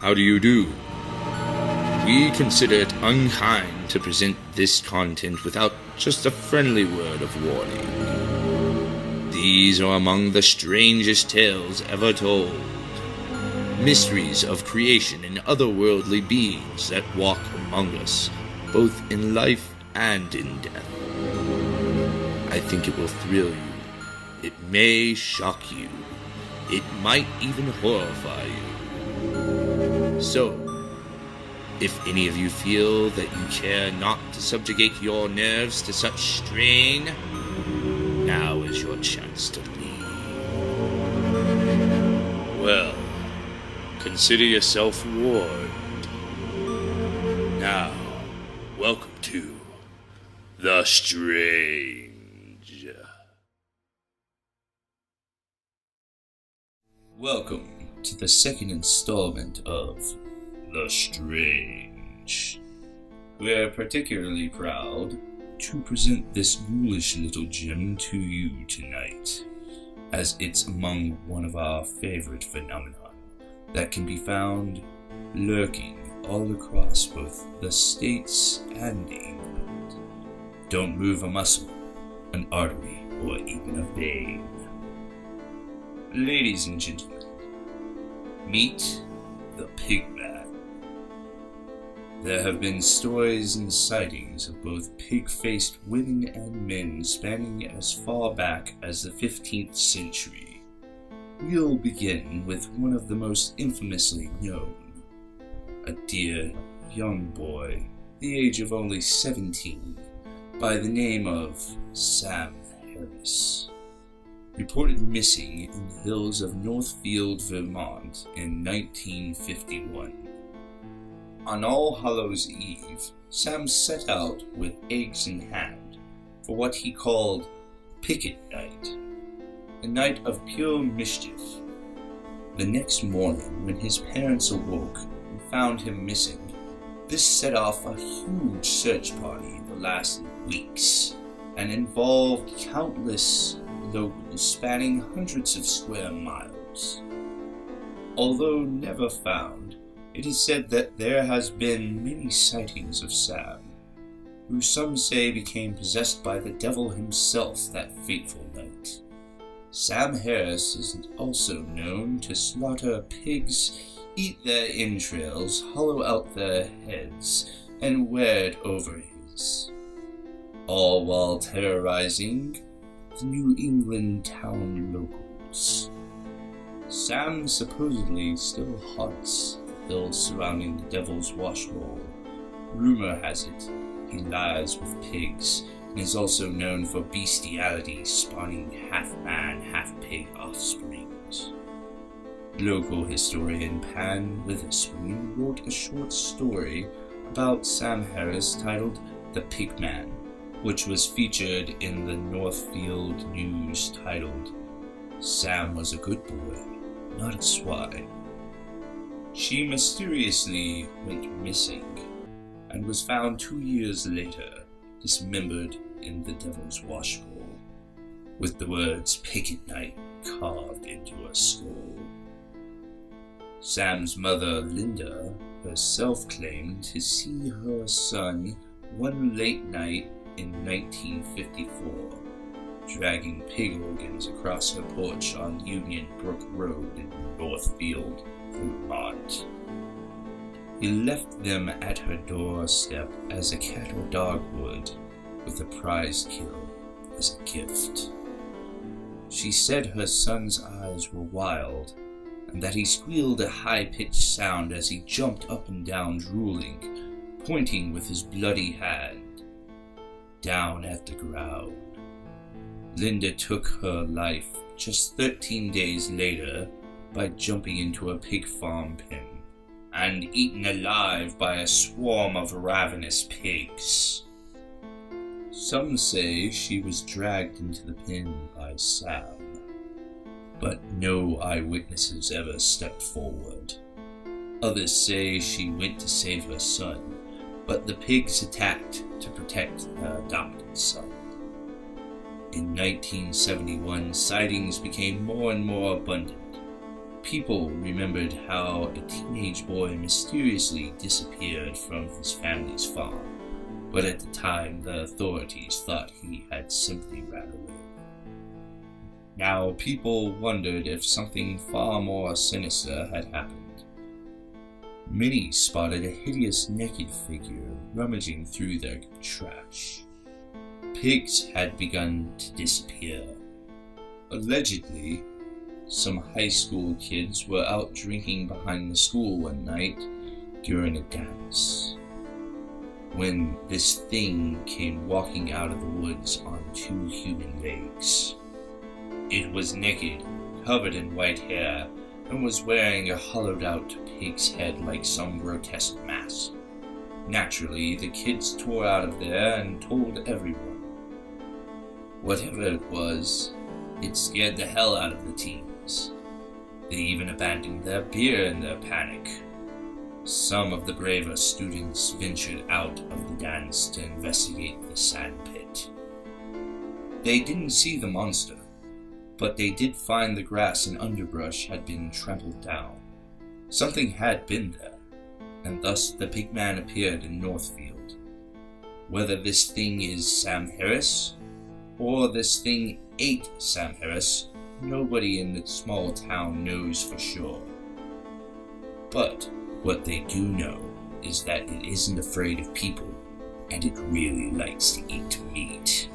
How do you do? We consider it unkind to present this content without just a friendly word of warning. These are among the strangest tales ever told. Mysteries of creation and otherworldly beings that walk among us, both in life and in death. I think it will thrill you. It may shock you. It might even horrify you. So, if any of you feel that you care not to subjugate your nerves to such strain, now is your chance to leave. Well, consider yourself warned. Now, welcome to The Strange. Welcome to the second installment of The Strange. We're particularly proud to present this ghoulish little gem to you tonight, as it's among one of our favorite phenomena that can be found lurking all across both the States and England. Don't move a muscle, an artery, or even a vein. Ladies and gentlemen, meet the Pigman. There have been stories and sightings of both pig-faced women and men spanning as far back as the 15th century. We'll begin with one of the most infamously known. A dear young boy, the age of only 17, by the name of Sam Harris, reported missing in the hills of Northfield, Vermont in 1951. On All Hallows Eve, Sam set out with eggs in hand for what he called Picket Night, a night of pure mischief. The next morning, when his parents awoke and found him missing, this set off a huge search party that lasted weeks and involved countless locals spanning hundreds of square miles. Although never found, it is said that there has been many sightings of Sam, who some say became possessed by the devil himself that fateful night. Sam Harris is also known to slaughter pigs, eat their entrails, hollow out their heads, and wear it over his, all while terrorizing the New England town locals. Sam supposedly still haunts the hills surrounding the Devil's Wash Bowl. Rumor has it he lies with pigs and is also known for bestiality, spawning half-man, half-pig offsprings. Local historian Pan Witherspoon wrote a short story about Sam Harris titled The Pigman, which was featured in the Northfield News titled, "Sam was a good boy, not a swine." She mysteriously went missing and was found 2 years later, dismembered in the Devil's Wash Bowl, with the words "Picket Night" carved into her skull. Sam's mother, Linda, herself claimed to see her son one late night in 1954, dragging pig organs across her porch on Union Brook Road in Northfield, Vermont. He left them at her doorstep as a cat or dog would, with a prize kill as a gift. She said her son's eyes were wild, and that he squealed a high-pitched sound as he jumped up and down drooling, pointing with his bloody hand down at the ground. Linda took her life just 13 days later by jumping into a pig farm pen and eaten alive by a swarm of ravenous pigs. Some say she was dragged into the pen by Sam, but no eyewitnesses ever stepped forward. Others say she went to save her son, but the pigs attacked to protect her adopted son. In 1971, sightings became more and more abundant, People remembered how a teenage boy mysteriously disappeared from his family's farm, but at the time the authorities thought he had simply ran away. Now people wondered if something far more sinister had happened. Many spotted a hideous naked figure rummaging through their trash. Pigs had begun to disappear. Allegedly, some high school kids were out drinking behind the school one night during a dance, when this thing came walking out of the woods on 2 human legs. It was naked, covered in white hair, and was wearing a hollowed-out pig's head like some grotesque mask. Naturally, the kids tore out of there and told everyone. Whatever it was, it scared the hell out of the teens. They even abandoned their beer in their panic. Some of the braver students ventured out of the dance to investigate the sand pit. They didn't see the monster, but they did find the grass and underbrush had been trampled down. Something had been there, and thus the pigman appeared in Northfield. Whether this thing is Sam Harris, or this thing ate Sam Harris, nobody in the small town knows for sure. But what they do know is that it isn't afraid of people, and it really likes to eat meat.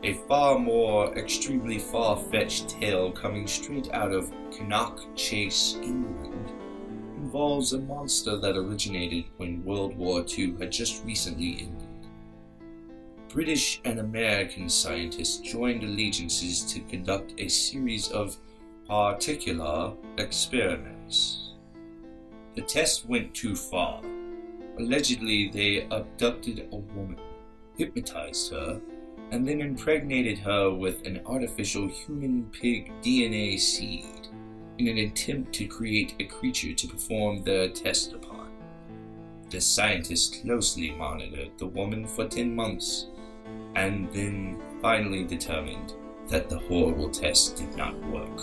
A far more extremely far-fetched tale coming straight out of Cannock Chase, England, involves a monster that originated when World War II had just recently ended. British and American scientists joined allegiances to conduct a series of particular experiments. The test went too far. Allegedly, they abducted a woman, hypnotized her, and then impregnated her with an artificial human-pig DNA seed in an attempt to create a creature to perform their test upon. The scientists closely monitored the woman for 10 months, and then finally determined that the horrible test did not work.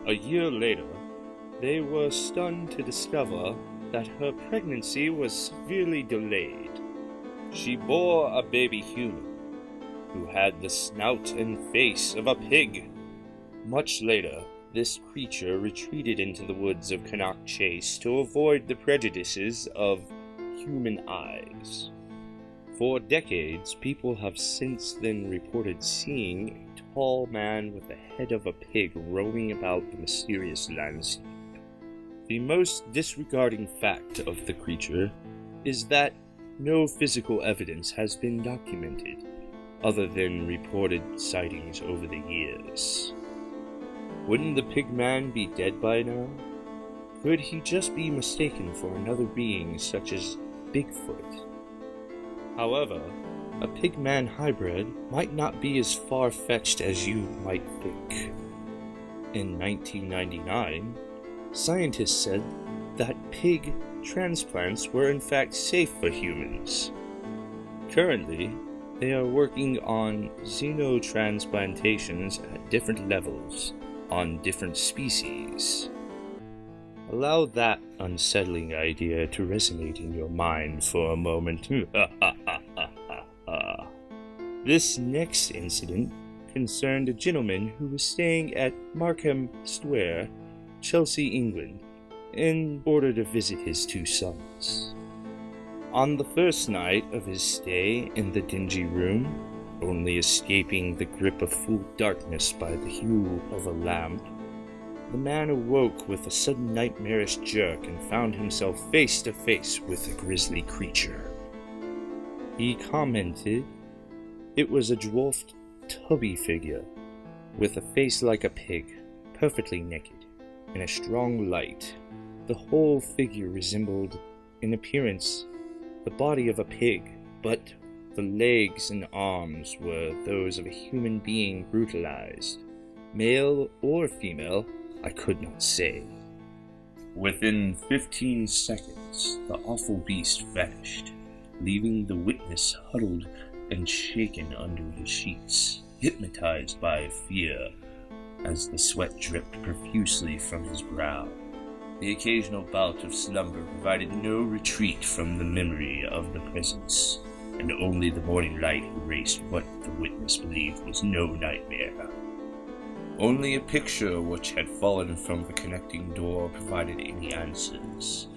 A year later, they were stunned to discover that her pregnancy was severely delayed. She bore a baby human, who had the snout and face of a pig. Much later, this creature retreated into the woods of Cannock Chase to avoid the prejudices of human eyes. For decades, people have since then reported seeing a tall man with the head of a pig roaming about the mysterious landscape. The most disregarding fact of the creature is that no physical evidence has been documented, other than reported sightings over the years. Wouldn't the pigman be dead by now? Could he just be mistaken for another being such as Bigfoot? However, a pigman hybrid might not be as far-fetched as you might think. In 1999, scientists said that pig transplants were in fact safe for humans. Currently, they are working on xenotransplantations at different levels, on different species. Allow that unsettling idea to resonate in your mind for a moment. This next incident concerned a gentleman who was staying at Markham Square, Chelsea, England, in order to visit his 2 sons. On the first night of his stay in the dingy room, only escaping the grip of full darkness by the hue of a lamp, the man awoke with a sudden nightmarish jerk and found himself face to face with a grisly creature. He commented it was a dwarfed, tubby figure, with a face like a pig, perfectly naked, in a strong light. The whole figure resembled, in appearance, the body of a pig, but the legs and arms were those of a human being brutalized. Male or female, I could not say. Within 15 seconds, the awful beast vanished, leaving the witness huddled and shaken under the sheets, hypnotized by fear. as the sweat dripped profusely from his brow. The occasional bout of slumber provided no retreat from the memory of the presence, and only the morning light erased what the witness believed was no nightmare. Only a picture which had fallen from the connecting door provided any answers.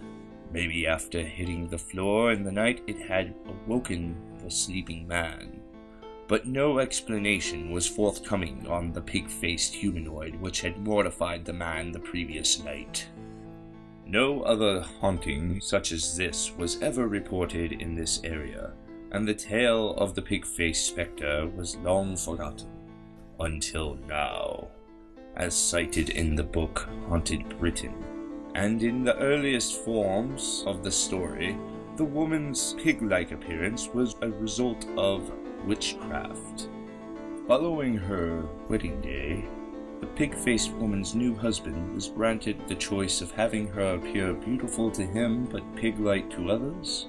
Maybe after hitting the floor in the night it had awoken the sleeping man. But no explanation was forthcoming on the pig-faced humanoid which had mortified the man the previous night. No other haunting such as this was ever reported in this area, and the tale of the pig-faced spectre was long forgotten, until now, as cited in the book Haunted Britain. And in the earliest forms of the story, the woman's pig-like appearance was a result of witchcraft. Following her wedding day, the pig-faced woman's new husband was granted the choice of having her appear beautiful to him but pig-like to others,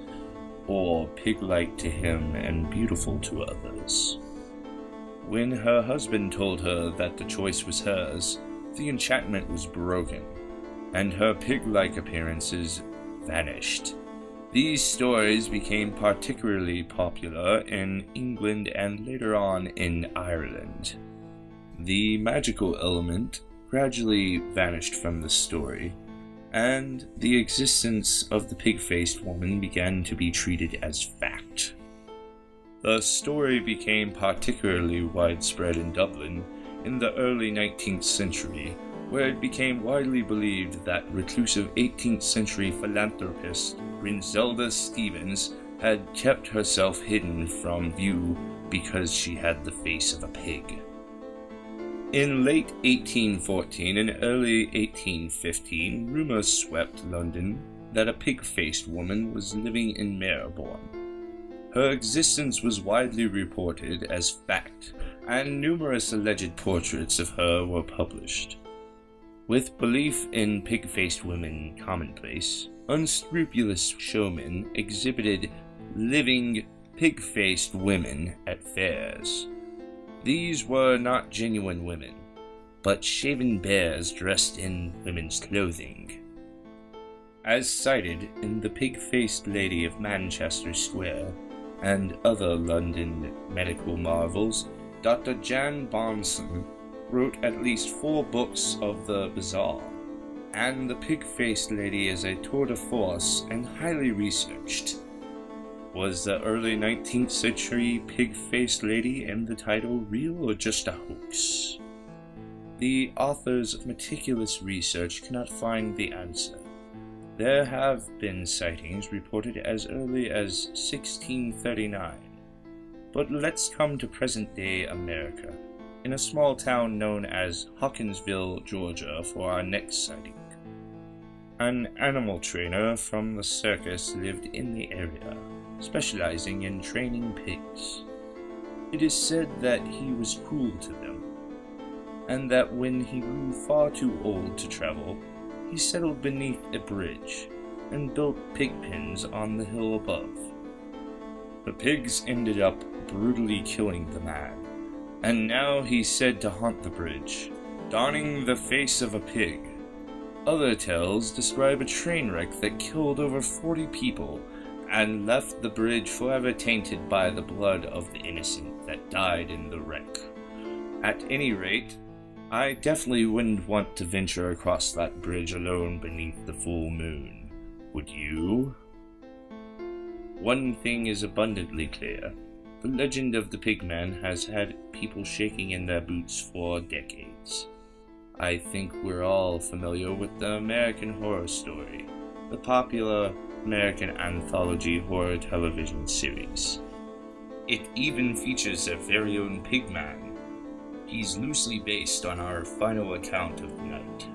or pig-like to him and beautiful to others. When her husband told her that the choice was hers, the enchantment was broken, and her pig-like appearances vanished. These stories became particularly popular in England and later on in Ireland. The magical element gradually vanished from the story, and the existence of the pig-faced woman began to be treated as fact. The story became particularly widespread in Dublin in the early 19th century, where it became widely believed that reclusive 18th century philanthropist Grinzelda Stevens had kept herself hidden from view because she had the face of a pig. In late 1814 and early 1815, rumors swept London that a pig-faced woman was living in Marylebone. Her existence was widely reported as fact, and numerous alleged portraits of her were published. With belief in pig-faced women commonplace, unscrupulous showmen exhibited living pig-faced women at fairs. These were not genuine women, but shaven bears dressed in women's clothing. As cited in The Pig-Faced Lady of Manchester Square and other London medical marvels, Dr. Jan Bonson wrote at least 4 books of the bizarre, and The Pig-Faced Lady is a tour de force and highly researched. Was the early 19th century pig-faced lady in the title real or just a hoax? The author's meticulous research cannot find the answer. There have been sightings reported as early as 1639. But let's come to present-day America, in a small town known as Hawkinsville, Georgia, for our next sighting. An animal trainer from the circus lived in the area, specializing in training pigs. It is said that he was cruel to them, and that when he grew far too old to travel, he settled beneath a bridge and built pig pens on the hill above. The pigs ended up brutally killing the man, and now he's said to haunt the bridge, donning the face of a pig. Other tales describe a train wreck that killed over 40 people and left the bridge forever tainted by the blood of the innocent that died in the wreck. At any rate, I definitely wouldn't want to venture across that bridge alone beneath the full moon. Would you? One thing is abundantly clear. The legend of the Pigman has had people shaking in their boots for decades. I think we're all familiar with the American Horror Story, the popular American anthology horror television series. It even features their very own Pigman. He's loosely based on our final account of the night.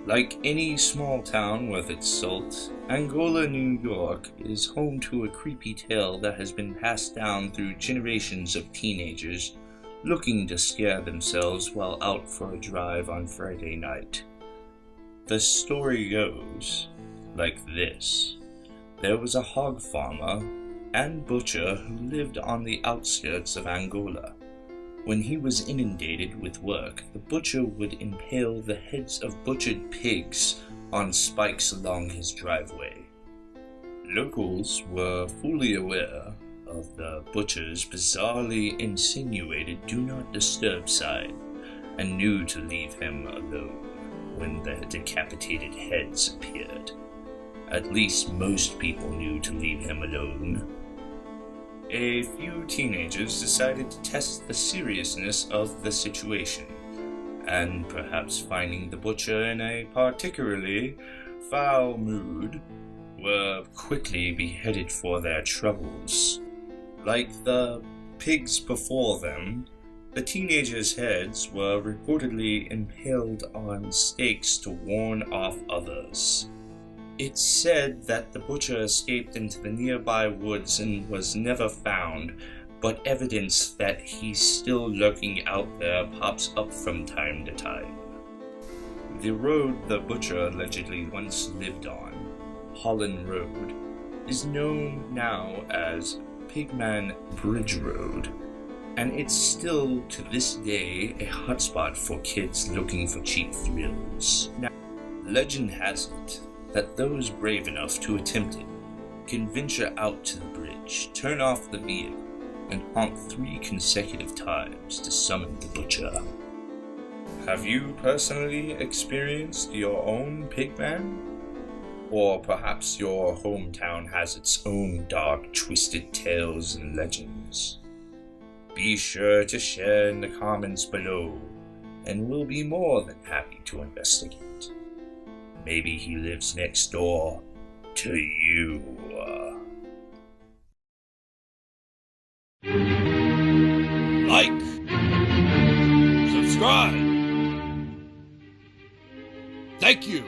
Like any small town worth its salt, Angola, New York is home to a creepy tale that has been passed down through generations of teenagers looking to scare themselves while out for a drive on Friday night. The story goes like this. There was a hog farmer and butcher who lived on the outskirts of Angola. When he was inundated with work, the butcher would impale the heads of butchered pigs on spikes along his driveway. Locals were fully aware of the butcher's bizarrely insinuated do not disturb sign, and knew to leave him alone when the decapitated heads appeared. At least most people knew to leave him alone. A few teenagers decided to test the seriousness of the situation, and perhaps finding the butcher in a particularly foul mood, were quickly beheaded for their troubles. Like the pigs before them, the teenagers' heads were reportedly impaled on stakes to warn off others. It's said that the butcher escaped into the nearby woods and was never found, but evidence that he's still lurking out there pops up from time to time. The road the butcher allegedly once lived on, Holland Road, is known now as Pigman Bridge Road, and it's still to this day a hotspot for kids looking for cheap thrills. Now, legend has it that those brave enough to attempt it can venture out to the bridge, turn off the vehicle, and honk 3 consecutive times to summon the butcher. Have you personally experienced your own pigman? Or perhaps your hometown has its own dark, twisted tales and legends? Be sure to share in the comments below, and we'll be more than happy to investigate. Maybe he lives next door to you. Like, subscribe. Thank you.